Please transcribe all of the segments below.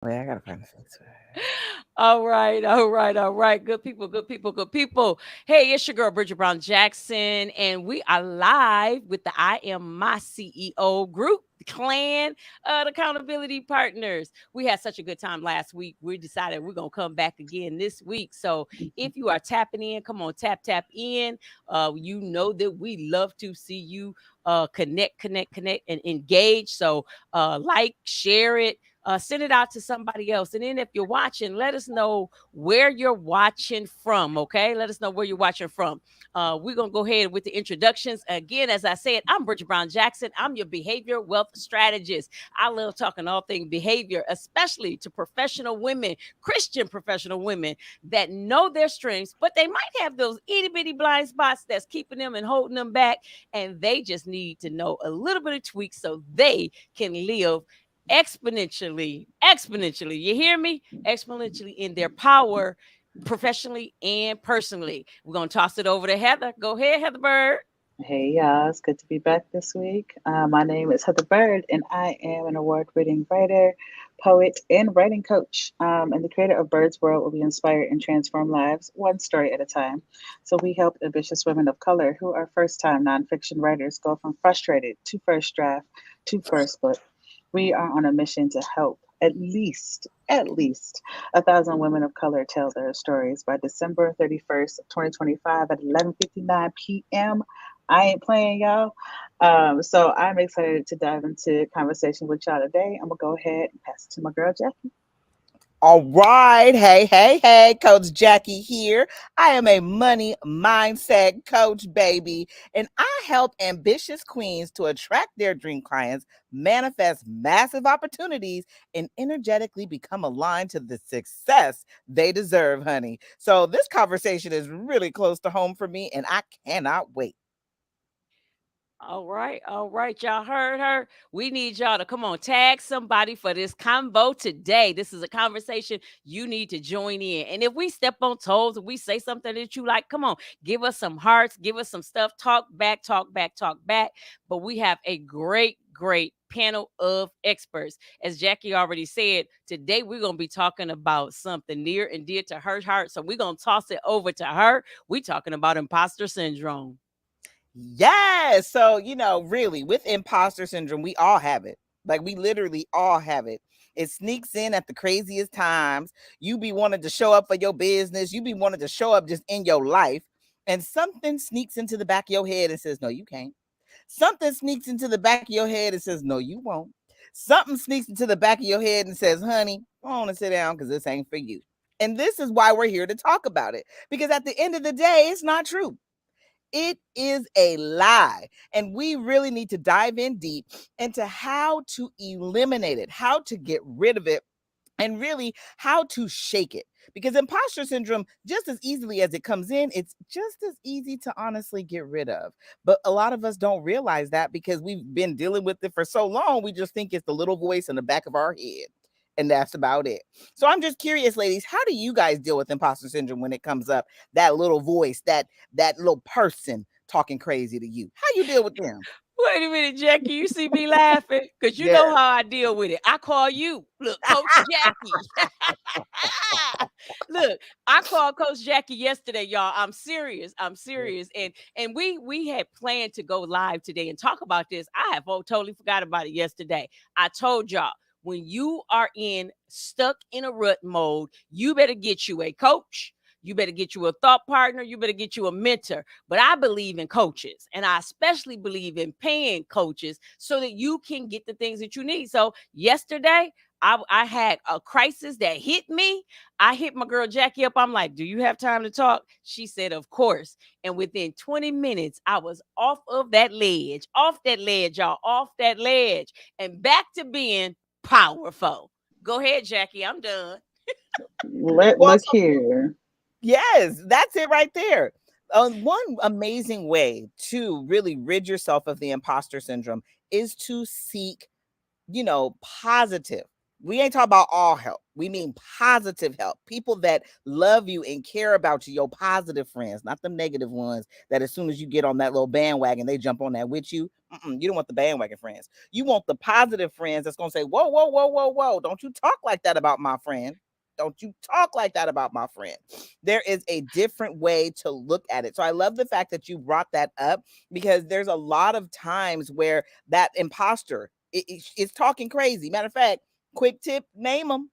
Wait, I gotta find the face. All right, all right, all right. Good people, good people, good people. Hey, it's your girl, Bridget Brown Jackson, and we are live with the I Am My CEO group, the clan, the accountability partners. We had such a good time last week. We decided we're going to come back again this week. So if you are tapping in, come on, tap in. You know that we love to see you connect, and engage. So like, share it, send it out to somebody else. And then if you're watching, let us know where you're watching from. Okay. Let us know where you're watching from. We're going to go ahead with the introductions. Again, as I said, I'm Bridget Brown Jackson. I'm your behavior wealth strategist. I love talking all things behavior, especially to professional women, Christian professional women that know their strengths, but they might have those itty bitty blind spots that's keeping them and holding them back. And they just need to know a little bit of tweaks so they can live exponentially. You hear me? Exponentially in their power, professionally and personally. We're gonna toss it over to Heather. Go ahead, Heather Bird. Hey y'all, it's good to be back this week. My name is Heather Bird, and I am an award-winning writer, poet, and writing coach. And the creator of Bird's World will be inspired and transform lives one story at a time. So we help ambitious women of color who are first-time nonfiction writers go from frustrated to first draft to first book. We are on a mission to help at least 1,000 women of color tell their stories by December 31st of 2025 at 11:59 p.m. I ain't playing, y'all. So I'm excited to dive into conversation with y'all today. I'm gonna go ahead and pass it to my girl Jackie. All right. Hey, Coach Jackie here. I am a money mindset coach, baby, and I help ambitious queens to attract their dream clients, manifest massive opportunities, and energetically become aligned to the success they deserve, honey. So, this conversation is really close to home for me, and I cannot wait. All right, y'all heard her. We need y'all to come on, tag somebody for this convo today. This is a conversation you need to join in. And if we step on toes, if we say something that you like, come on, give us some hearts, give us some stuff, talk back, talk back, talk back. But we have a great panel of experts. As Jackie already said, today we're going to be talking about something near and dear to her heart. So we're going to toss it over to her. We're talking about imposter syndrome. Yes. So, really, with imposter syndrome, we all have it. Like, we literally all have it. It sneaks in at the craziest times. You be wanting to show up for your business, you be wanting to show up just in your life, and something sneaks into the back of your head and says, no, you can't. Something sneaks into the back of your head and says, no, you won't. Something sneaks into the back of your head and says, honey, I want to sit down because this ain't for you. And this is why we're here to talk about it. Because at the end of the day, it's not true. It is a lie. And we really need to dive in deep into how to eliminate it, how to get rid of it, and really how to shake it. Because imposter syndrome, just as easily as it comes in, it's just as easy to honestly get rid of. But a lot of us don't realize that because we've been dealing with it for so long, we just think it's the little voice in the back of our head. And that's about it. So I'm just curious, ladies, how do you guys deal with imposter syndrome when it comes up? That little voice, that little person talking crazy to you. How you deal with them? Wait a minute, Jackie. You see me laughing? Because you Yeah. know how I deal with it. I call you. Look, Coach Jackie. Look, I called Coach Jackie yesterday, y'all. I'm serious. I'm serious. And we had planned to go live today and talk about this. I have totally forgot about it yesterday. I told y'all when you are in stuck in a rut mode, you better get you a coach. You better get you a thought partner. You better get you a mentor. But I believe in coaches, and I especially believe in paying coaches so that you can get the things that you need. So yesterday, I had a crisis that hit me. I hit my girl Jackie up. I'm like, do you have time to talk? She said, of course. And within 20 minutes, I was off that ledge, y'all, off that ledge, and back to being powerful. Go ahead, Jackie. I'm done. Well, Look here. yes, that's it right there. One amazing way to really rid yourself of the imposter syndrome is to seek, positive. We ain't talking about all help. We mean positive help. People that love you and care about you, your positive friends, not them negative ones that as soon as you get on that little bandwagon, they jump on that with you. You don't want the bandwagon friends. You want the positive friends that's going to say, whoa, whoa, whoa, whoa, whoa. Don't you talk like that about my friend. Don't you talk like that about my friend. There is a different way to look at it. So I love the fact that you brought that up because there's a lot of times where that imposter is talking crazy. Matter of fact, quick tip, name them.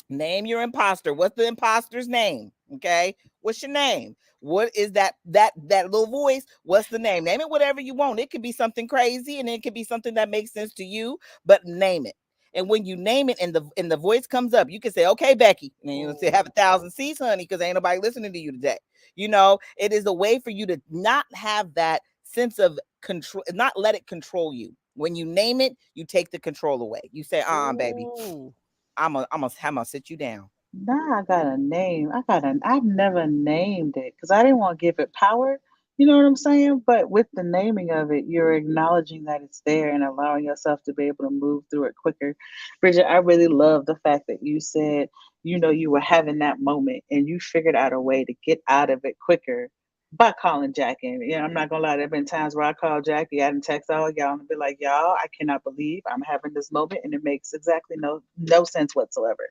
Name your imposter. What's the imposter's name? Okay. What's your name? What is that little voice? What's the name? Name it whatever you want. It could be something crazy and it could be something that makes sense to you, but name it. And when you name it and the voice comes up, you can say, "Okay, Becky," and you say, "Have 1,000 seats, honey," because ain't nobody listening to you today. It is a way for you to not have that sense of control, not let it control you. When you name it, you take the control away. You say, baby, Ooh. I'm gonna sit you down." Now I got a name. I've never named it because I didn't want to give it power. You know what I'm saying? But with the naming of it, you're acknowledging that it's there and allowing yourself to be able to move through it quicker. Bridget, I really love the fact that you said, you were having that moment and you figured out a way to get out of it quicker by calling Jackie. And I'm not gonna lie, there have been times where I call Jackie, I didn't text all y'all and be like, y'all, I cannot believe I'm having this moment and it makes exactly no sense whatsoever.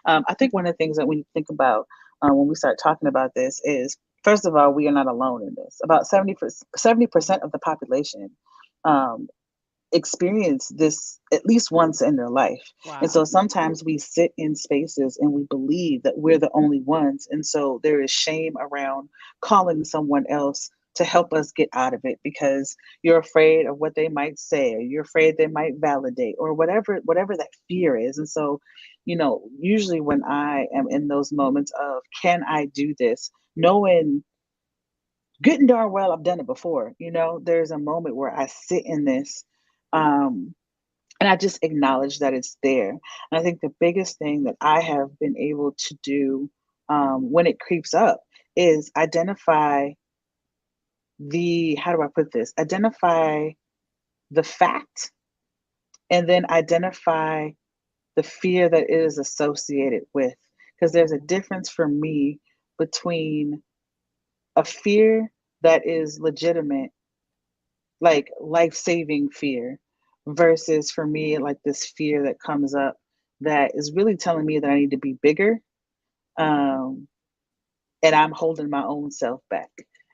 I think one of the things that we think about when we start talking about this is, first of all, we are not alone in this. About 70% of the population um, experience this at least once in their life. And so Wow. sometimes we sit in spaces and we believe that we're the only ones. And so there is shame around calling someone else to help us get out of it because you're afraid of what they might say or you're afraid they might validate or whatever that fear is. And so, usually when I am in those moments of can I do this, knowing good and darn well I've done it before. There's a moment where I sit in this um, and I just acknowledge that it's there. And I think the biggest thing that I have been able to do when it creeps up is identify how do I put this? Identify the fact and then identify the fear that it is associated with. Because there's a difference for me between a fear that is legitimate, like life-saving fear, versus for me like this fear that comes up that is really telling me that I need to be bigger, um, and I'm holding my own self back.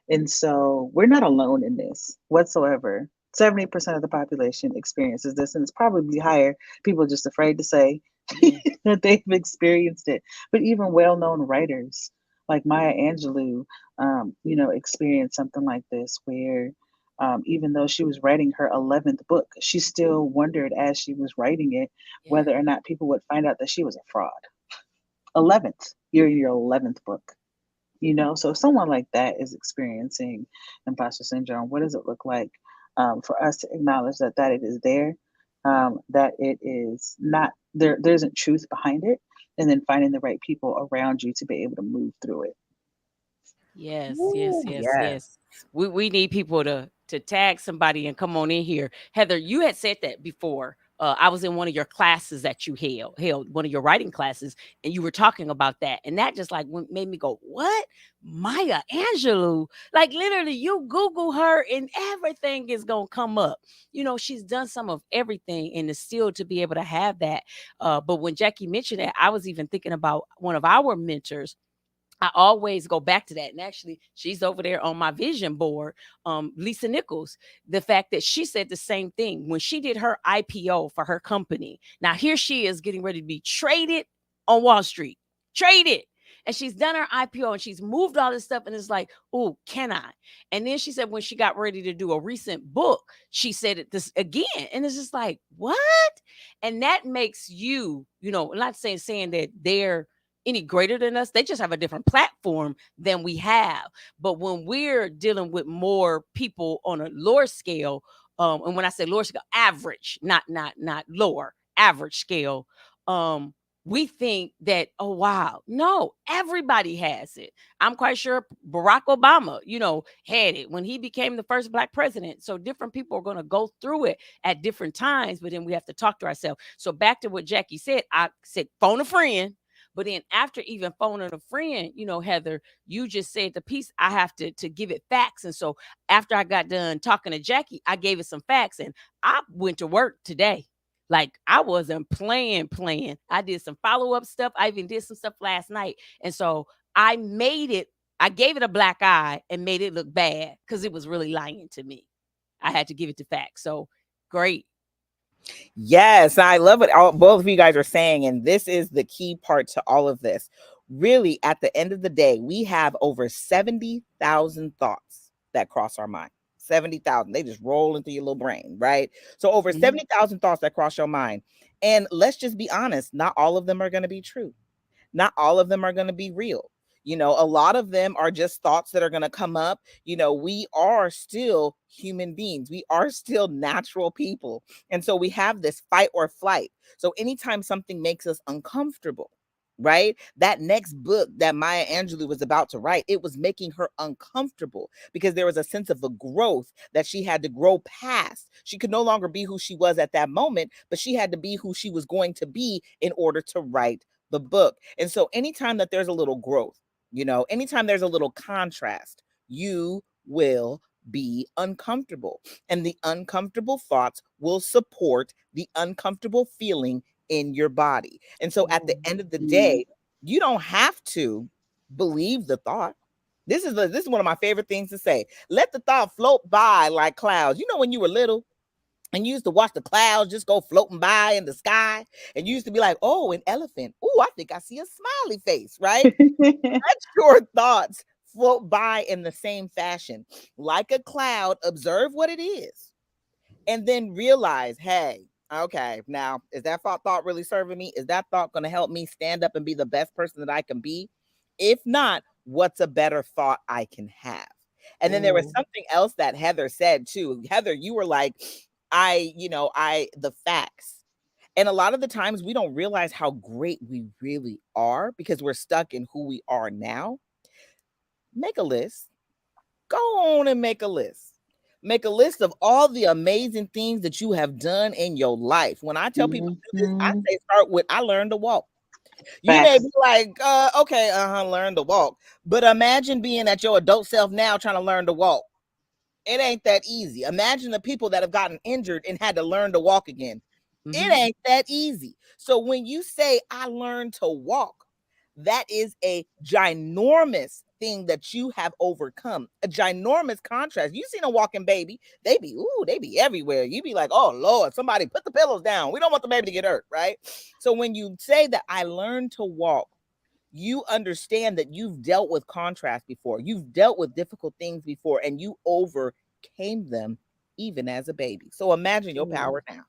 And so we're not alone in this whatsoever. 70% of the population experiences this, and it's probably higher. People are just afraid to say Yeah. that they've experienced it. But even well-known writers like Maya Angelou, experienced something like this, where even though she was writing her 11th book, she still wondered as she was writing it Yeah. whether or not people would find out that she was a fraud. 11th, you're in your 11th book. So if someone like that is experiencing imposter syndrome, what does it look like for us to acknowledge that it is there, that it is not there, there isn't truth behind it, and then finding the right people around you to be able to move through it. Yes, yes, Ooh, yes, yes. yes. We need people to tag somebody and come on in here. Heather, you had said that before. I was in one of your classes that you held one of your writing classes, and you were talking about that, and that just like made me go, "What? Maya Angelou? Like literally, you Google her, and everything is gonna come up. She's done some of everything, and it's still to be able to have that. But when Jackie mentioned that, I was even thinking about one of our mentors. I always go back to that. And actually, she's over there on my vision board, Lisa Nichols. The fact that she said the same thing when she did her IPO for her company. Now, here she is getting ready to be traded on Wall Street. Traded. And she's done her IPO and she's moved all this stuff. And it's like, oh, can I? And then she said when she got ready to do a recent book, she said it this again. And it's just like, what? And that makes I'm not saying that they're any greater than us. They just have a different platform than we have. But when we're dealing with more people on a lower scale, and when I say lower scale, average, not lower, average scale, um, we think that, oh wow, no, everybody has it. I'm quite sure Barack Obama, had it when he became the first black president. So different people are going to go through it at different times, but then we have to talk to ourselves. So back to what Jackie said, I said phone a friend. But then after even phoning a friend, Heather, you just said the piece, I have to give it facts. And so after I got done talking to Jackie, I gave it some facts, and I went to work today. Like, I wasn't playing. I did some follow-up stuff. I even did some stuff last night. And so I made it, I gave it a black eye and made it look bad because it was really lying to me. I had to give it to facts. So great. Yes, I love what both of you guys are saying. And this is the key part to all of this. Really, at the end of the day, we have over 70,000 thoughts that cross our mind. 70,000. They just roll into your little brain, right? So, over Mhm. 70,000 thoughts that cross your mind. And let's just be honest, not all of them are going to be true. Not all of them are going to be real. A lot of them are just thoughts that are going to come up. We are still human beings. We are still natural people. And so we have this fight or flight. So anytime something makes us uncomfortable, right? That next book that Maya Angelou was about to write, it was making her uncomfortable because there was a sense of a growth that she had to grow past. She could no longer be who she was at that moment, but she had to be who she was going to be in order to write the book. And so anytime that there's a little growth, anytime there's a little contrast, you will be uncomfortable. And the uncomfortable thoughts will support the uncomfortable feeling in your body. And so at the end of the Mhm. day, you don't have to believe the thought. This is one of my favorite things to say. Let the thought float by like clouds. When you were little and you used to watch the clouds just go floating by in the sky, and you used to be like, oh, an elephant. Oh, I think I see a smiley face, right? Let your thoughts float by in the same fashion. Like a cloud, observe what it is and then realize, hey, okay, now is that thought really serving me? Is that thought going to help me stand up and be the best person that I can be? If not, what's a better thought I can have? And then there was Ooh. something else that Heather said too. Heather, you were like, the facts. And a lot of the times we don't realize how great we really are because we're stuck in who we are now. Make a list. Go on and make a list. Make a list of all the amazing things that you have done in your life. When I tell people to do this, I Mhm. say start with I learned to walk. You may Facts. be like, okay, learn to walk. But imagine being at your adult self now trying to learn to walk. It ain't that easy. Imagine the people that have gotten injured and had to learn to walk again. It Hmm. ain't that easy. So when you say I learned to walk, that is a ginormous thing that you have overcome. A ginormous contrast. You seen a walking baby, they be everywhere. You be like, oh Lord, somebody put the pillows down. We don't want the baby to get hurt, right? So when you say that I learned to walk, you understand that you've dealt with contrast before. You've dealt with difficult things before and you overcame them even as a baby. So imagine your Ooh. power now.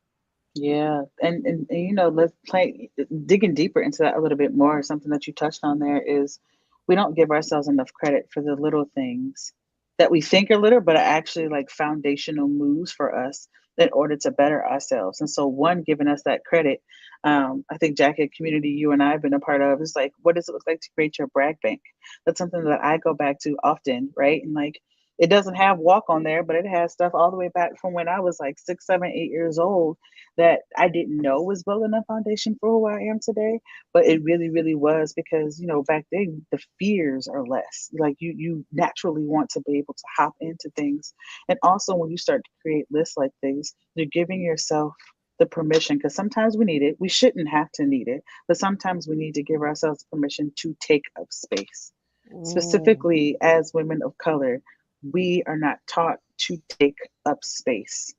Yeah, and let's play digging deeper into that a little bit more. Something that you touched on there is we don't give ourselves enough credit for the little things that we think are little, but are actually like foundational moves for us in order to better ourselves. And so, one, giving us that credit, I think Jackie, community you and I have been a part of, is like, what does it look like to create your brag bank? That's something that I go back to often, right? And like, it doesn't have walk on there, but it has stuff all the way back from when I was like 6, 7, 8 years old that I didn't know was building a foundation for who I am today. But it really, really was because, back then the fears are less. Like you naturally want to be able to hop into things. And also when you start to create lists like these, you're giving yourself the permission because sometimes we need it. We shouldn't have to need it, but sometimes we need to give ourselves permission to take up space. Ooh. Specifically as women of color, we are not taught to take up space,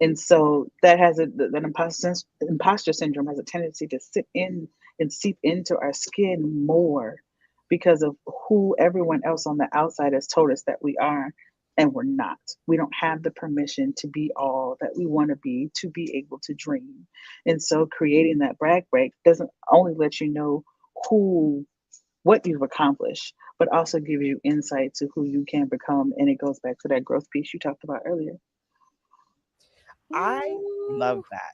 and so that has that imposter syndrome has a tendency to sit in and seep into our skin more because of who everyone else on the outside has told us that we are, and we're not. We don't have the permission to be all that we want to be able to dream. And so creating that brag break doesn't only let you know who what you've accomplished, but also gives you insight to who you can become. And it goes back to that growth piece you talked about earlier. I love Ooh. that.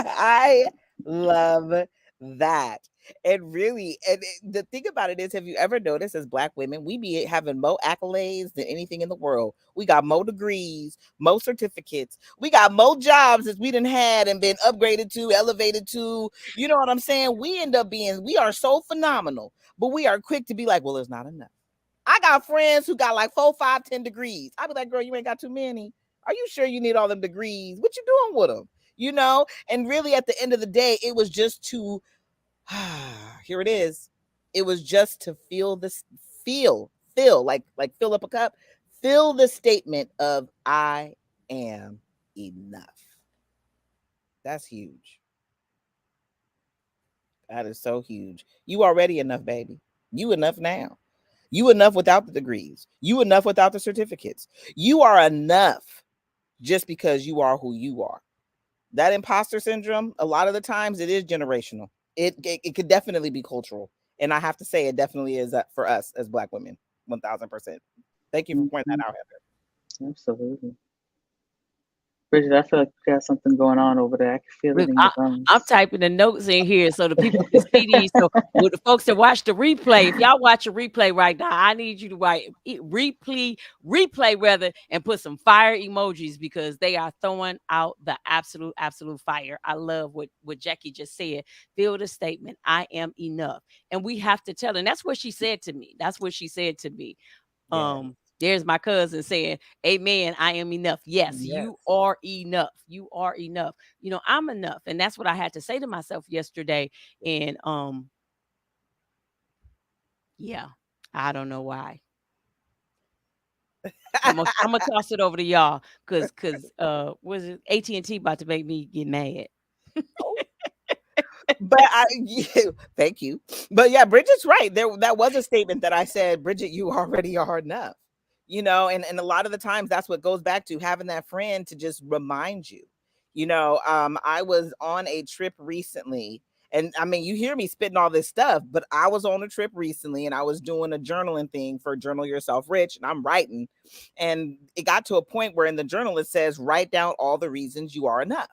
I Love that. And really, the thing about it is, have you ever noticed as Black women, we be having more accolades than anything in the world. We got more degrees, more certificates. We got more jobs as we done had and been upgraded to, elevated to. You know what I'm saying? We end up being, we are so phenomenal, but we are quick to be like, well, it's not enough. I got friends who got like 4, 5, 10 degrees. I be like, girl, you ain't got too many. Are you sure you need all them degrees? What you doing with them? You know? And really, at the end of the day, it was just to, here it is. It was just to feel this, like fill up a cup, fill the statement of I am enough. That's huge. That is so huge. You already enough, baby. You enough now. You enough without the degrees. You enough without the certificates. You are enough just because you are who you are. That imposter syndrome, a lot of the times it is generational. It could definitely be cultural. And I have to say it definitely is for us as Black women. 1000%. Thank you for pointing Hmm. that out, Heather. Absolutely. Bridget, I feel like you got something going on over there. I can feel it Look, in your I'm bones. typing the notes in here so the people can see these. So with the folks that watch the replay, if y'all watch a replay right now, I need you to write replay rather, and put some fire emojis because they are throwing out the absolute fire. I love what Jackie just said. Feel the statement, I am enough. And we have to tell her. And that's what she said to me. That's what she said to me. Yes. There's my cousin saying, amen, I am enough. Yes, Yes. you are enough. You are enough. I'm enough. And that's what I had to say to myself yesterday. And yeah, I don't know why. I'm gonna toss it over to y'all because was it AT&T about to make me get mad. But thank you. But yeah, Bridget's right. That was a statement that I said, Bridget, you already are enough. And a lot of the times that's what goes back to having that friend to just remind you. I was on a trip recently, and I mean, you hear me spitting all this stuff, but I was on a trip recently and I was doing a journaling thing for Journal Yourself Rich, and I'm writing. And it got to a point where in the journal it says, write down all the reasons you are enough.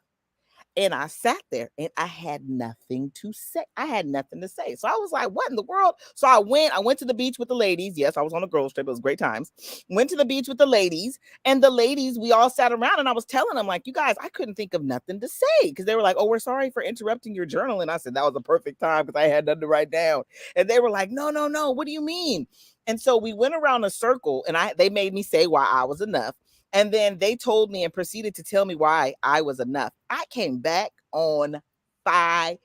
And I sat there and I had nothing to say. I had nothing to say. So I was like, what in the world? So I went to the beach with the ladies. Yes, I was on a girls trip. It was great times. Went to the beach with the ladies, and the ladies, we all sat around and I was telling them, like, you guys, I couldn't think of nothing to say because they were like, oh, we're sorry for interrupting your journal. And I said, that was a perfect time because I had nothing to write down. And they were like, no, no, no. What do you mean? And so we went around a circle and they made me say why I was enough. And then they told me and proceeded to tell me why I was enough. I came back on fire,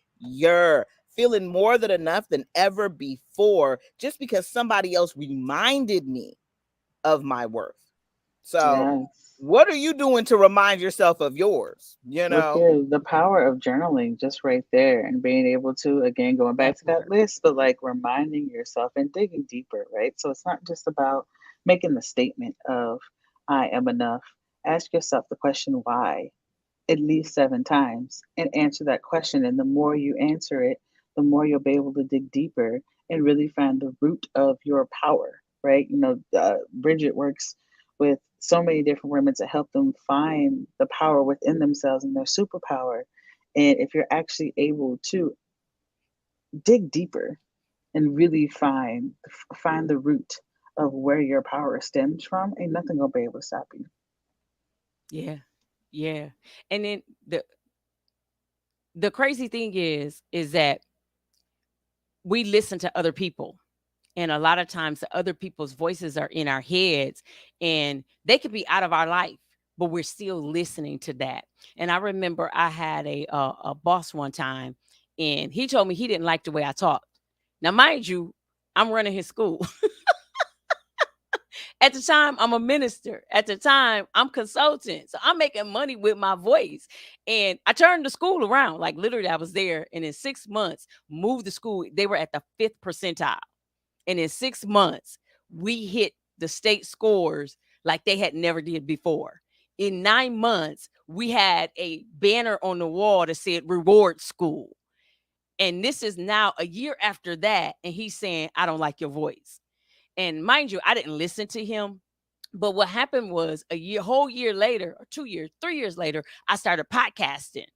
feeling more than enough than ever before, just because somebody else reminded me of my worth. So, Yes. what are you doing to remind yourself of yours? Look here, the power of journaling just right there and being able to, again, going back That to that part. list, but like reminding yourself and digging deeper, right? So it's not just about making the statement of, I am enough. Ask yourself the question, why? At least 7 times and answer that question. And the more you answer it, the more you'll be able to dig deeper and really find the root of your power, right? Bridget works with so many different women to help them find the power within themselves and their superpower. And if you're actually able to dig deeper and really find the root of where your power stems from, ain't nothing gonna be able to stop you. Yeah. Yeah. And then the crazy thing is that we listen to other people. And a lot of times the other people's voices are in our heads and they could be out of our life, but we're still listening to that. And I remember I had a boss one time and he told me he didn't like the way I talked. Now, mind you, I'm running his school. At the time, I'm a minister. At the time, I'm consultant. So I'm making money with my voice. And I turned the school around. Like literally, I was there and in 6 months, moved the school. They were at the fifth percentile. And in 6 months, we hit the state scores like they had never did before. In 9 months, we had a banner on the wall that said reward school. And this is now a year after that. And he's saying, I don't like your voice. And mind you, I didn't listen to him. But what happened was whole year later, or 2 years, 3 years later, I started podcasting.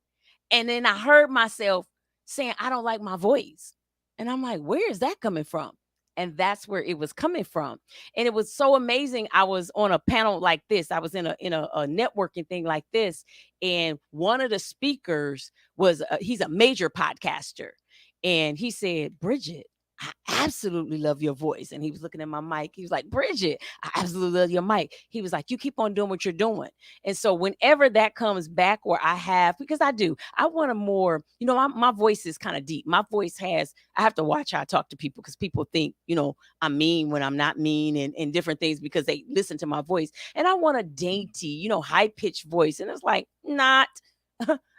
And then I heard myself saying, I don't like my voice. And I'm like, where is that coming from? And that's where it was coming from. And it was so amazing. I was on a panel like this. I was in a networking thing like this. And one of the speakers was he's a major podcaster. And he said, Bridget, I absolutely love your voice. And he was looking at my mic. He was like, Bridget, I absolutely love your mic. He was like, you keep on doing what you're doing. And so whenever that comes back, or I have, because I do, I want a more, my voice is kind of deep. My voice I have to watch how I talk to people, because people think, I'm mean when I'm not mean, and different things, because they listen to my voice. And I want a dainty, high pitched voice. And it's like, not.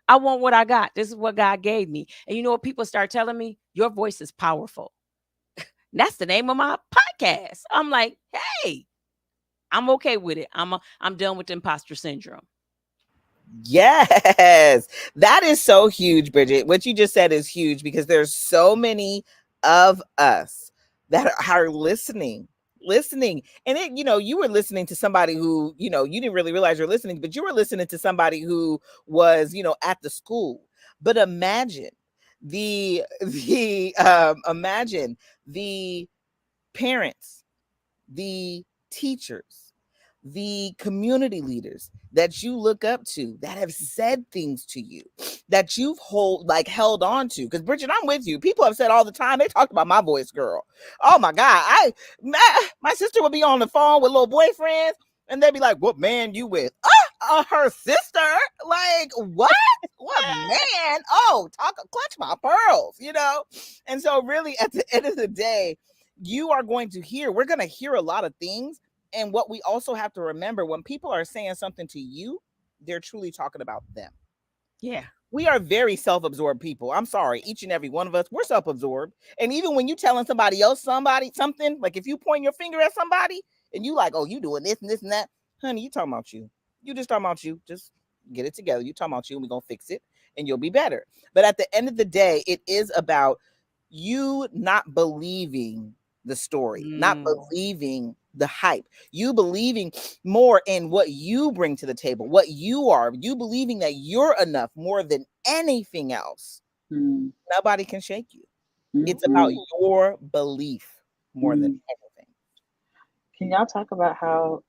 I want what I got. This is what God gave me. And you know what people start telling me? Your voice is powerful. That's the name of my podcast. I'm like, hey, I'm okay with it. I'm done with imposter syndrome. Yes, that is so huge, Bridget. What you just said is huge, because there's so many of us that are listening. And you were listening to somebody who, you didn't really realize you're listening, but you were listening to somebody who was, at the school. But imagine imagine the parents, the teachers, the community leaders that you look up to, that have said things to you that you've held on to. Because Bridget, I'm with you. People have said all the time, they talked about my voice, girl. Oh my God. My sister would be on the phone with little boyfriends, and they'd be like, what man you with? Her sister. Like, what man? Oh, clutch my pearls. And so really, at the end of the day, we're going to hear a lot of things. And what we also have to remember, when people are saying something to you, they're truly talking about them. Yeah. We are very self-absorbed people. I'm sorry, each and every one of us, we're self-absorbed. And even when you telling somebody else something, like if you point your finger at somebody and you like, oh, you doing this and this and that, honey, you talking about you. You just talking about you. Just get it together. You talking about you, and we're gonna fix it, and you'll be better. But at the end of the day, it is about you not believing the story, not Mm, believing the hype, you believing more in what you bring to the table, what you are, you believing that you're enough more than anything else. Mm, Nobody can shake you. It's about mm-mm, your belief more than mm. anything. Can y'all talk about how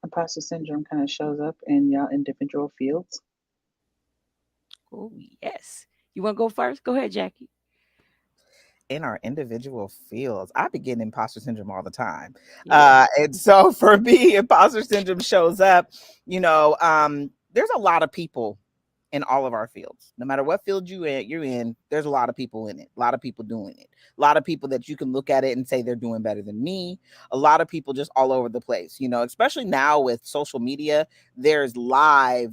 imposter syndrome kind of shows up in y'all individual fields? oh, yes. You want to go first? Go ahead, Jackie. In our individual fields, I be getting imposter syndrome all the time. Yeah. And so for me, imposter syndrome shows up, there's a lot of people in all of our fields. No matter what field you're in, there's a lot of people in it, a lot of people doing it, a lot of people that you can look at it and say they're doing better than me, a lot of people just all over the place, especially now with social media. There's live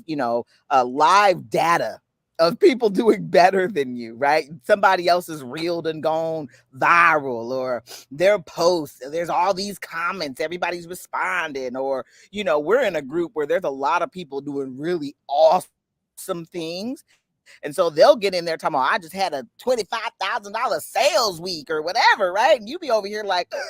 data of people doing better than you, right? Somebody else is reeled and gone viral, or their posts, there's all these comments, everybody's responding, or, we're in a group where there's a lot of people doing really awesome things. And so they'll get in there talking about, I just had a $25,000 sales week or whatever, right? And you be over here like, I'm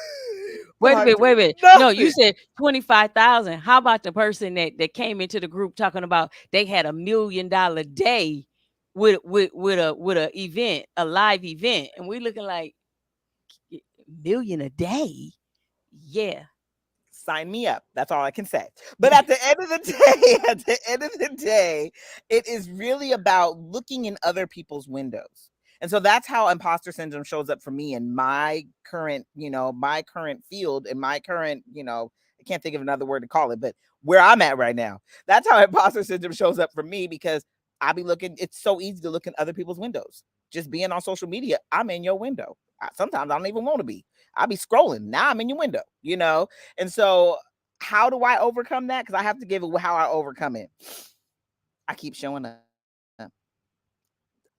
Wait not a minute, doing wait a minute. No, nothing. you said 25,000. How about the person that came into the group talking about they had $1 million day with a event, a live event, and we looking like million a day? Yeah. Sign me up. That's all I can say. But at the end of the day, it is really about looking in other people's windows. And so that's how imposter syndrome shows up for me in my current field, in my current, I can't think of another word to call it, but where I'm at right now. That's how imposter syndrome shows up for me, because I be looking, it's so easy to look in other people's windows. Just being on social media, I'm in your window. Sometimes I don't even want to be. I'll be scrolling. Now I'm in your window. And so, how do I overcome that? Because I have to give it how I overcome it. I keep showing up.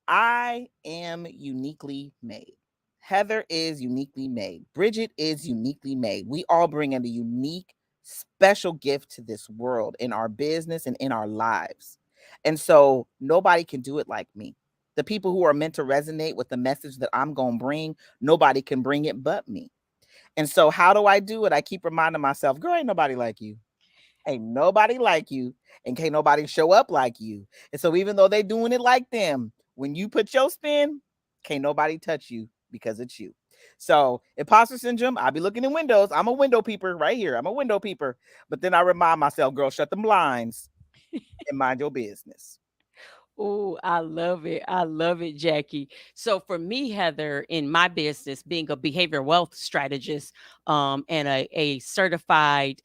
I am uniquely made. Heather is uniquely made. Bridget is uniquely made. We all bring in a unique, special gift to this world, in our business and in our lives. And so nobody can do it like me. The people who are meant to resonate with the message that I'm going to bring, nobody can bring it but me. And so how do I do it? I keep reminding myself, girl, ain't nobody like you. Ain't nobody like you, and can't nobody show up like you. And so even though they doing it like them, when you put your spin, Can't nobody touch you because it's you. So imposter syndrome, I be looking in windows. I'm a window peeper right here. I'm a window peeper. But then I remind myself, girl, shut them blinds and mind your business. Oh, I love it. I love it, Jackie. So for me, Heather, in my business, being a behavior wealth strategist and a certified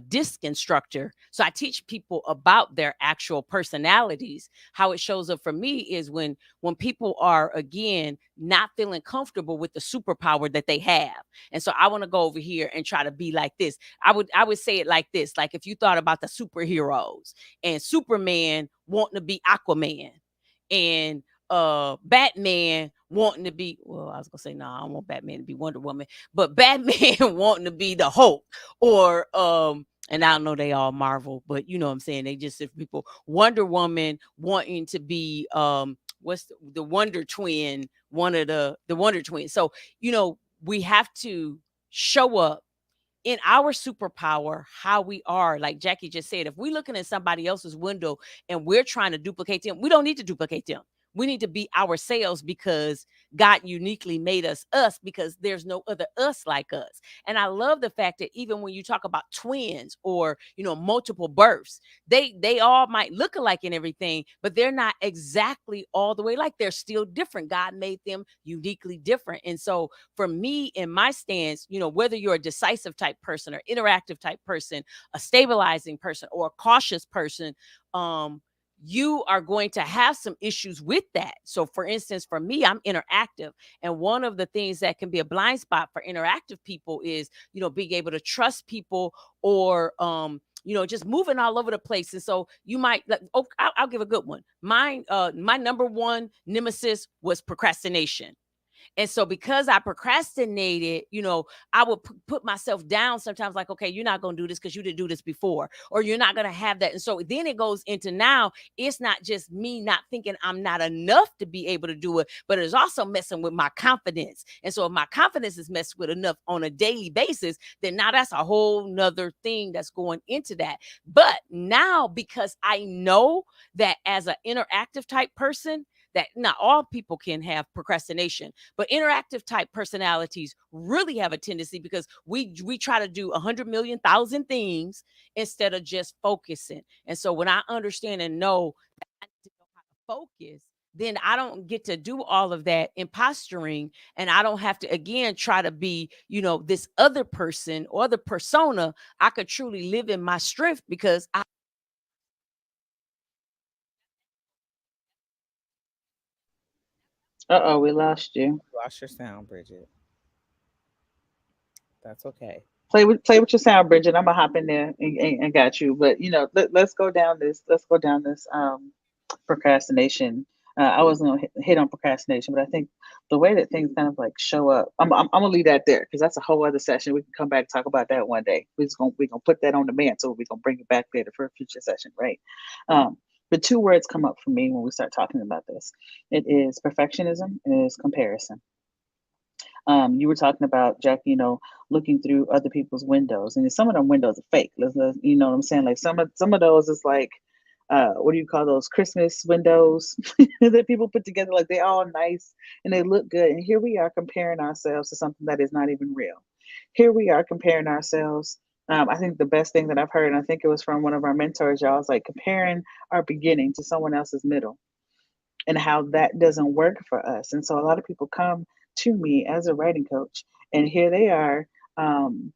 DISC instructor, so I teach people about their actual personalities. How it shows up for me is when people are again not feeling comfortable with the superpower that they have, and so I want to go over here and try to be like this. I would say it like this: like if you thought about the superheroes and Superman wanting to be Aquaman and Batman wanting to be, well, I was gonna say no, I don't want Batman to be Wonder Woman, but Batman wanting to be the Hulk or and I don't know they all Marvel, but you know what I'm saying, they just if people Wonder Woman wanting to be what's the Wonder Twin, one of the Wonder Twins. So, we have to show up in our superpower, how we are, like Jackie just said, if we're looking at somebody else's window and we're trying to duplicate them, we don't need to duplicate them. We need to be ourselves because God uniquely made us because there's no other us like us. And I love the fact that even when you talk about twins or, multiple births, they all might look alike and everything, but they're not exactly all the way like they're still different. God made them uniquely different. And so for me in my stance, whether you're a decisive type person or interactive type person, a stabilizing person or a cautious person, you are going to have some issues with that. So for instance, for me, I'm interactive. And one of the things that can be a blind spot for interactive people is, being able to trust people or just moving all over the place. And so you might like, oh, I'll give a good one. Mine, my number one nemesis was procrastination. And so because I procrastinated, I would put myself down sometimes like, okay, you're not going to do this because you didn't do this before, or you're not going to have that. And so then it goes into now, it's not just me not thinking I'm not enough to be able to do it, but it's also messing with my confidence. And so if my confidence is messed with enough on a daily basis, then now that's a whole nother thing that's going into that. But now because I know that as an interactive type person, that not all people can have procrastination, but interactive type personalities really have a tendency because we try to do 100 million thousand things instead of just focusing. And so when I understand and know that I need to know how to focus, then I don't get to do all of that imposturing, and I don't have to again try to be, this other person or the persona. I could truly live in my strength because I Uh-oh, we lost you. Lost your sound, Bridget. That's okay. Play with your sound, Bridget. I'm gonna hop in there and got you. But let's go down this. Let's go down this procrastination. I wasn't gonna hit on procrastination, but I think the way that things kind of like show up, I'm gonna leave that there because that's a whole other session. We can come back and talk about that one day. We're gonna put that on the mantle. We're gonna bring it back later for a future session, right? But two words come up for me when we start talking about this. It is perfectionism and it is comparison. You were talking about Jack, looking through other people's windows, and some of them windows are fake. You know what I'm saying? Like some of those is like, what do you call those Christmas windows that people put together? Like they all nice and they look good, and here we are comparing ourselves to something that is not even real. Here we are comparing ourselves. I think the best thing that I've heard, and I think it was from one of our mentors, y'all, is like comparing our beginning to someone else's middle and how that doesn't work for us. And so a lot of people come to me as a writing coach, and here they are. Um,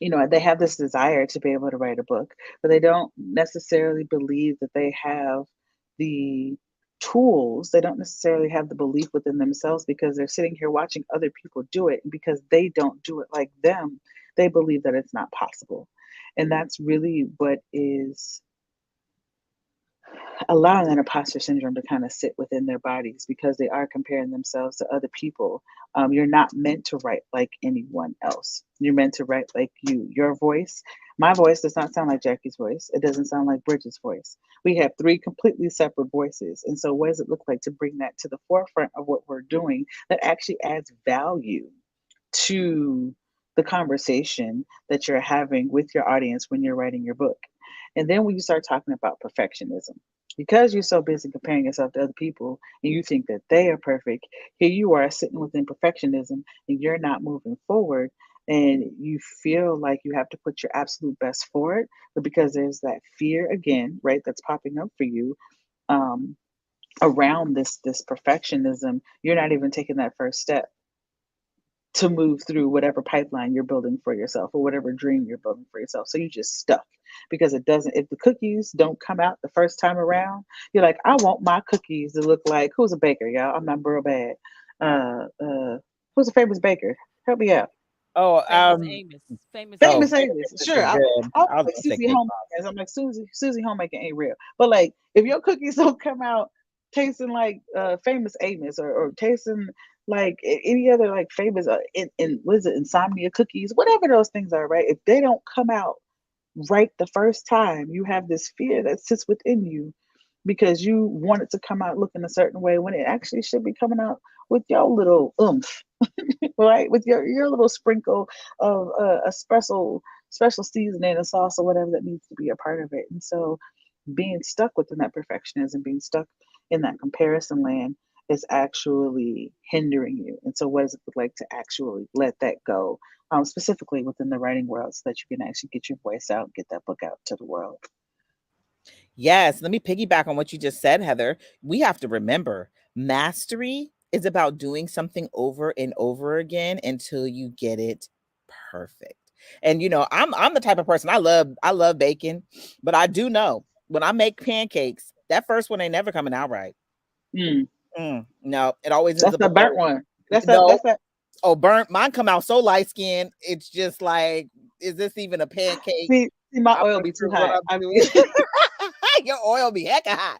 they have this desire to be able to write a book, but they don't necessarily believe that they have the tools. They don't necessarily have the belief within themselves because they're sitting here watching other people do it. And because they don't do it like them, they believe that it's not possible. And that's really what is allowing that imposter syndrome to kind of sit within their bodies because they are comparing themselves to other people. You're not meant to write like anyone else. You're meant to write like you. Your voice, my voice does not sound like Jackie's voice. It doesn't sound like Bridget's voice. We have three completely separate voices. And so, what does it look like to bring that to the forefront of what we're doing that actually adds value to the conversation that you're having with your audience when you're writing your book? And then when you start talking about perfectionism, Because you're so busy comparing yourself to other people and you think that they are perfect, here you are sitting within perfectionism and you're not moving forward. And you feel like you have to put your absolute best for it, but because there's that fear again, right, that's popping up for you, um, around this perfectionism, you're not even taking that first step to move through whatever pipeline you're building for yourself or whatever dream you're building for yourself. So you just stuck because it doesn't, if the cookies don't come out the first time around, you're like, I want my cookies to look like, who's a baker, y'all? I'm not real bad. Who's a famous baker? Help me out. Oh, Famous Amos. Famous oh, Famous Amos. Amos. this Sure. is good. I was I was like gonna say Susie cake Homemakers. I'm like Susie Homemaker ain't real. But like if your cookies don't come out tasting like famous Amos or tasting like any other like famous in what is it, insomnia cookies, whatever those things are, right? If they don't come out right the first time, you have this fear that sits within you because you want it to come out looking a certain way when it actually should be coming out with your little oomph, right? With your little sprinkle of a special seasoning, a sauce, or whatever that needs to be a part of it. And so, being stuck within that perfectionism, being stuck in that comparison land, is actually hindering you. And so, what does it look like to actually let that go, specifically within the writing world, so that you can actually get your voice out, get that book out to the world? Yes, let me piggyback on what you just said, Heather. We have to remember mastery is about doing something over and over again until you get it perfect. And I'm the type of person I love bacon, but I do know when I make pancakes, that first one ain't never coming out right. Mm, No, it always ends that's up the a burnt burnt. one. That's that. No, That's that. oh, burnt. Mine come out so light skinned. It's just like, is this even a pancake? See, my I'm oil not be too sure what hot. I'm I doing. mean, Your oil be hecka hot.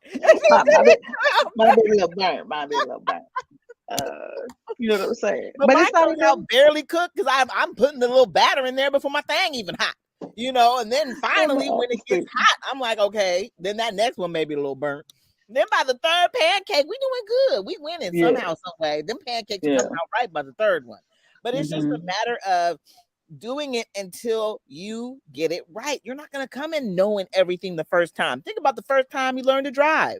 my baby little burnt. My baby little burnt. You know what I'm saying? But But mine it's not comes out even. barely cooked because I'm putting the little batter in there before my thing even hot. And then I'm the finally when it gets opposite. hot, I'm like, okay, then that next one may be a little burnt. Then by the third pancake, we doing good. We winning Yeah, somehow, some way. Them pancakes are coming yeah. out right by the third one. But it's just a Hmm. matter of doing it until you get it right. You're not gonna come in knowing everything the first time. Think about the first time you learned to drive.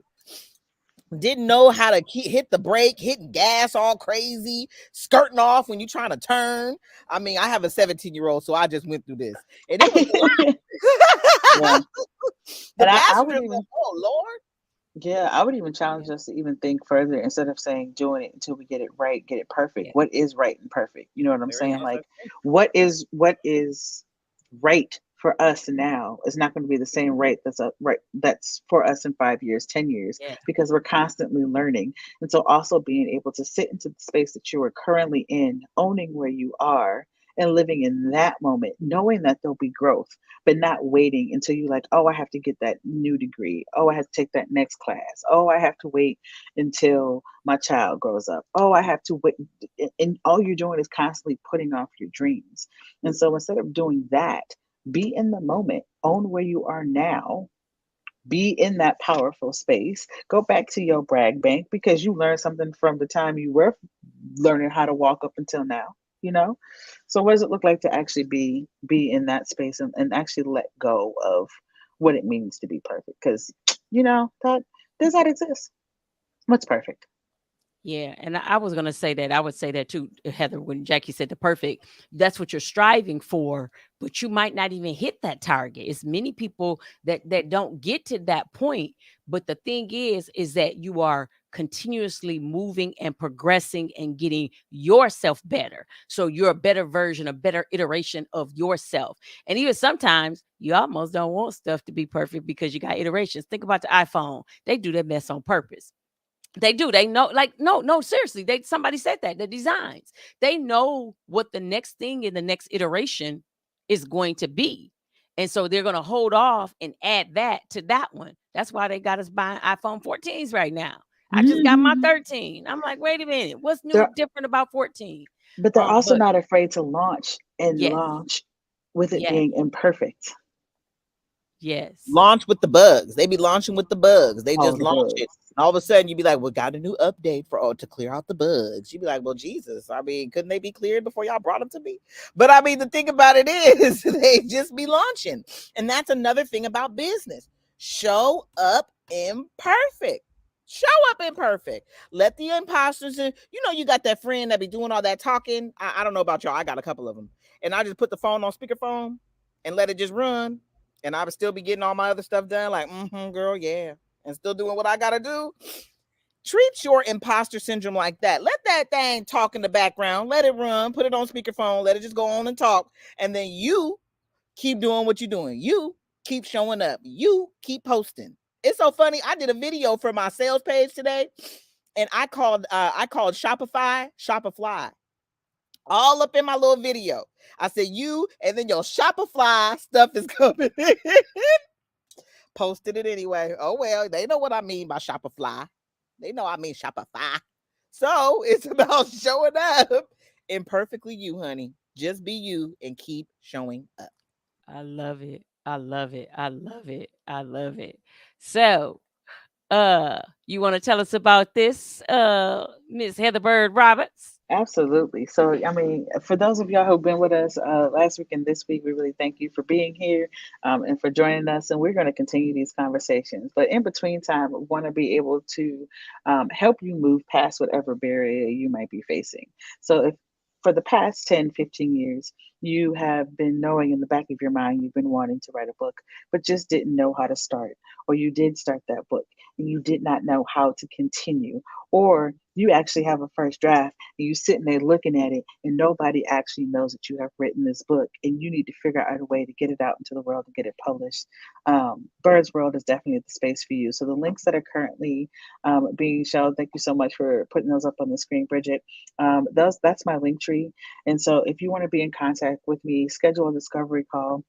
Didn't know how to hit the brake, hitting gas all crazy, skirting off when you're trying to turn. I mean, I have a 17-year-old, so I just went through this, and it was Yeah, the and I passenger would go, even. "Oh Lord." Yeah, I would even Yeah. challenge us to even think further instead of saying doing it until we get it right, get it perfect. Yeah. What is right and perfect? You know what I'm There is saying? no Like, such thing. what is right for us now is not going to be the same right that's for us in 5 years, 10 years, Yeah. because we're constantly learning. And so, also being able to sit into the space that you are currently in, owning where you are. And living in that moment, knowing that there'll be growth, but not waiting until you like, oh, I have to get that new degree. Oh, I have to take that next class. Oh, I have to wait until my child grows up. Oh, I have to wait. And all you're doing is constantly putting off your dreams. And so instead of doing that, be in the moment, own where you are now, be in that powerful space. Go back to your brag bank because you learned something from the time you were learning how to walk up until now, you know? So what does it look like to actually be in that space and actually let go of what it means to be perfect? Because that does not exist. What's perfect? Yeah, and I was gonna say that. I would say that too, Heather, when Jackie said the perfect, that's what you're striving for, but you might not even hit that target. It's many people that don't get to that point. But the thing is that you are continuously moving and progressing and getting yourself better. So you're a better version, a better iteration of yourself. And even sometimes you almost don't want stuff to be perfect because you got iterations. Think about the iPhone. They do that mess on purpose. They do. They know, like, no, no, seriously. Somebody said that. The designs. They know what the next thing in the next iteration is going to be. And so they're gonna hold off and add that to that one. That's why they got us buying iPhone 14s right now. I just got my 13. I'm like, wait a minute, what's new they're different about 14? but they're also But not afraid to launch and yes, launch with it yes, being imperfect. yes. Launch with the bugs. They be launching with the bugs. They All just the launch it. bugs. And all of a sudden, you'd be like, well, got a new update to clear out the bugs. You'd be like, well, Jesus. I mean, couldn't they be cleared before y'all brought them to me? But I mean, the thing about it is, they just be launching. And that's another thing about business. Show up imperfect. Show up imperfect. Let the imposters in. You know, you got that friend that be doing all that talking. I don't know about y'all. I got a couple of them. And I just put the phone on speakerphone and let it just run. And I would still be getting all my other stuff done. Like, girl, yeah. And still doing what I got to do. Treat your imposter syndrome like that. Let that thing talk in the background. Let it run. Put it on speakerphone. Let it just go on and talk. And then you keep doing what you're doing. You keep showing up. You keep posting. It's so funny. I did a video for my sales page today, and I called Shopify all up in my little video. I said you, and then your Shopify stuff is coming. Posted it anyway. Oh well, they know what I mean by Shopify. They know I mean Shopify. So it's about showing up imperfectly you, honey. Just be you and keep showing up. I love it. I love it. I love it. I love it. So, you want to tell us about this, Miss Heather Bird Roberts? Absolutely. So, I mean, for those of y'all who've been with us last week and this week, we really thank you for being here and for joining us. And we're going to continue these conversations. But in between time, we want to be able to help you move past whatever barrier you might be facing. So, if for the past 10, 15 years, you have been knowing in the back of your mind you've been wanting to write a book, but just didn't know how to start, or you did start that book and you did not know how to continue, or you actually have a first draft and you sitting there looking at it and nobody actually knows that you have written this book and you need to figure out a way to get it out into the world and get it published. Bird's World is definitely the space for you. So the links that are currently being shown, thank you so much for putting those up on the screen, Bridget. That's my link tree. And so if you want to be in contact with me, schedule a discovery call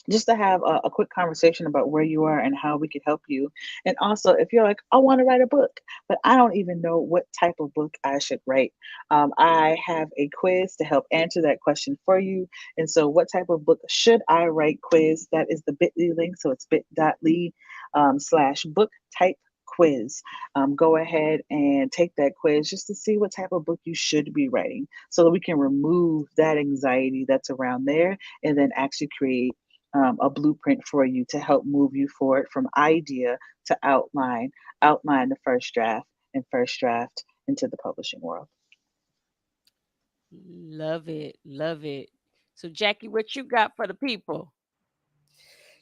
just to have a quick conversation about where you are and how we could help you. And also, if you're like, I want to write a book, but I don't even know what type of book I should write, I have a quiz to help answer that question for you. And so, what type of book should I write quiz? That is the bit.ly link. So it's bit.ly slash book type quiz. Go ahead and take that quiz just to see what type of book you should be writing so that we can remove that anxiety that's around there and then actually create a blueprint for you to help move you forward from idea to outline the first draft, and first draft into the publishing world. Love it. Love it. So, Jackie, what you got for the people?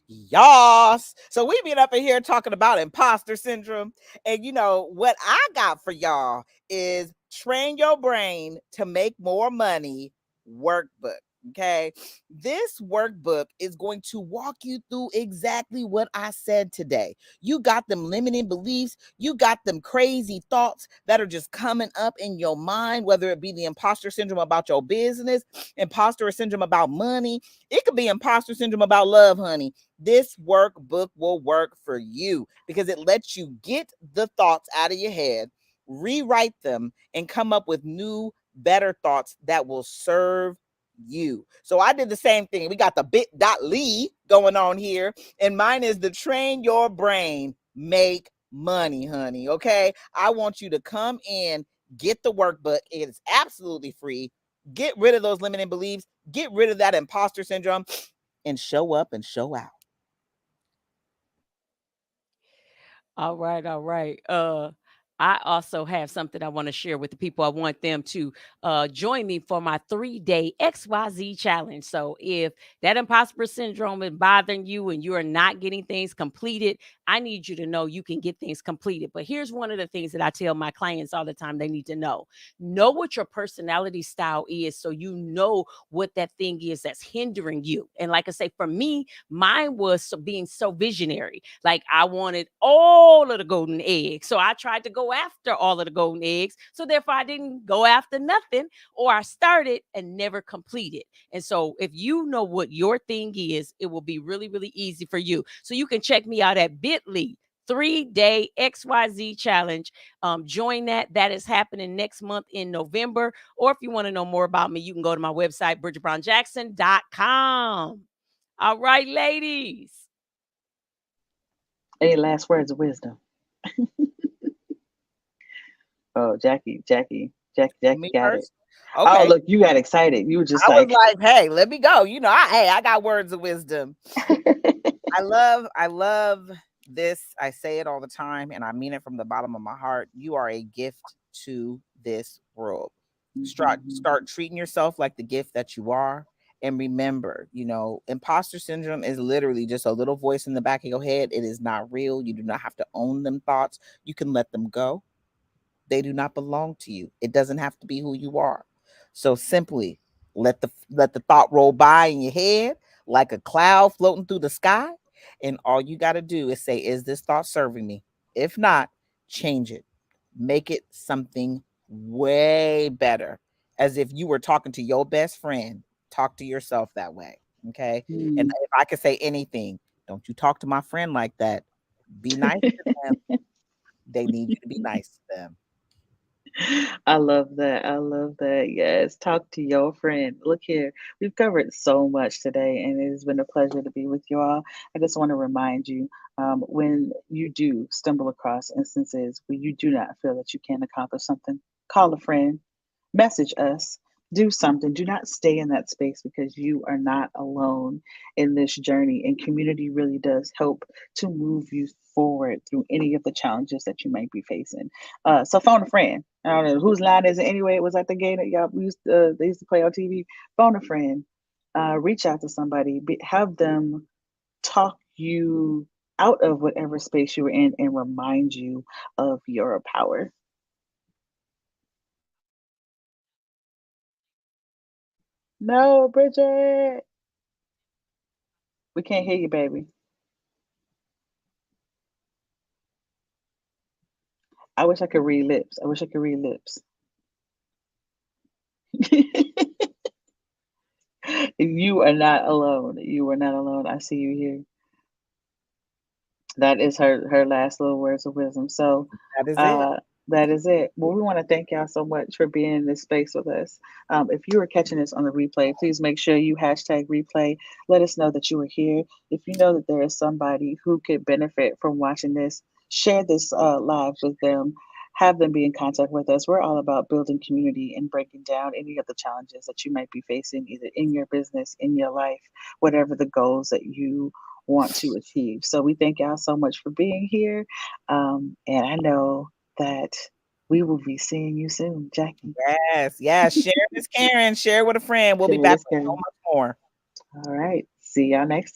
Yas. So we been up in here talking about imposter syndrome. And you know what I got for y'all is train your brain to make more money workbook. Okay. This workbook is going to walk you through exactly what I said today. You got them limiting beliefs, you got them crazy thoughts that are just coming up in your mind, whether it be the imposter syndrome about your business, imposter syndrome about money, it could be imposter syndrome about love, honey. This workbook will work for you because it lets you get the thoughts out of your head, rewrite them, and come up with new, better thoughts that will serve you. So I did the same thing. We got the bit.ly going on here, and mine is the train your brain, make money, honey. Okay. I want you to come in, get the workbook. It is absolutely free. Get rid of those limiting beliefs, get rid of that imposter syndrome, and show up and show out. All right, all right. I also have something I want to share with the people. I want them to join me for my 3-day XYZ challenge. So if that imposter syndrome is bothering you and you are not getting things completed, I need you to know you can get things completed. But here's one of the things that I tell my clients all the time they need to know. Know what your personality style is so you know what that thing is that's hindering you. And like I say, for me, mine was being so visionary. Like I wanted all of the golden eggs. So I tried to go after all of the golden eggs. So therefore I didn't go after nothing, or I started and never completed. And so if you know what your thing is, it will be really, really easy for you. So you can check me out at bit.ly 3-day XYZ challenge. Join that. That is happening next month in November. Or if you want to know more about me, you can go to my website, bridgetbrownjackson.com. All right, ladies. Any last words of wisdom? Oh, Jackie Me got it. first. Oh, Okay. look, you got excited. You were just I was like, like, hey, let me go. You know, I got words of wisdom. I love This, I say it all the time, and I mean it from the bottom of my heart. You are a gift to this world. Mhm. Start treating yourself like the gift that you are. And remember, imposter syndrome is literally just a little voice in the back of your head. It is not real. You do not have to own them thoughts. You can let them go. They do not belong to you. It doesn't have to be who you are. So simply let the thought roll by in your head like a cloud floating through the sky, and all you got to do is say, is this thought serving me? If not, change it. Make it something way better. As if you were talking to your best friend, talk to yourself that way. Okay? And Mm. if I could say anything, don't you talk to my friend like that. Be nice to them. They need you to be nice to them. I love that. I love that. Yes. Talk to your friend. Look here. We've covered so much today, and it has been a pleasure to be with you all. I just want to remind you when you do stumble across instances where you do not feel that you can accomplish something, call a friend, message us, do something. Do not stay in that space because you are not alone in this journey. And community really does help to move you forward through any of the challenges that you might be facing. So phone a friend. I don't know whose line is it anyway. It was like the game that y'all used they used to play on TV. Phone a friend. Reach out to somebody. Have them talk you out of whatever space you were in and remind you of your power. No, Bridget. We can't hear you, baby. I wish I could read lips. I wish I could read lips. You are not alone. You are not alone. I see you here. That is her last little words of wisdom. So That is it. uh that is it. Well, we want to thank y'all so much for being in this space with us. If you are catching this on the replay, please make sure you hashtag replay. Let us know that you were here. If you know that there is somebody who could benefit from watching this, share this live with them. Have them be in contact with us. We're all about building community and breaking down any of the challenges that you might be facing, either in your business, in your life, whatever the goals that you want to achieve. So we thank y'all so much for being here. And I know that we will be seeing you soon, Jackie. Yes, yes. Share this, Karen. Share with a friend. We'll be Share back this, with so Karen. much more. All right. See y'all next time.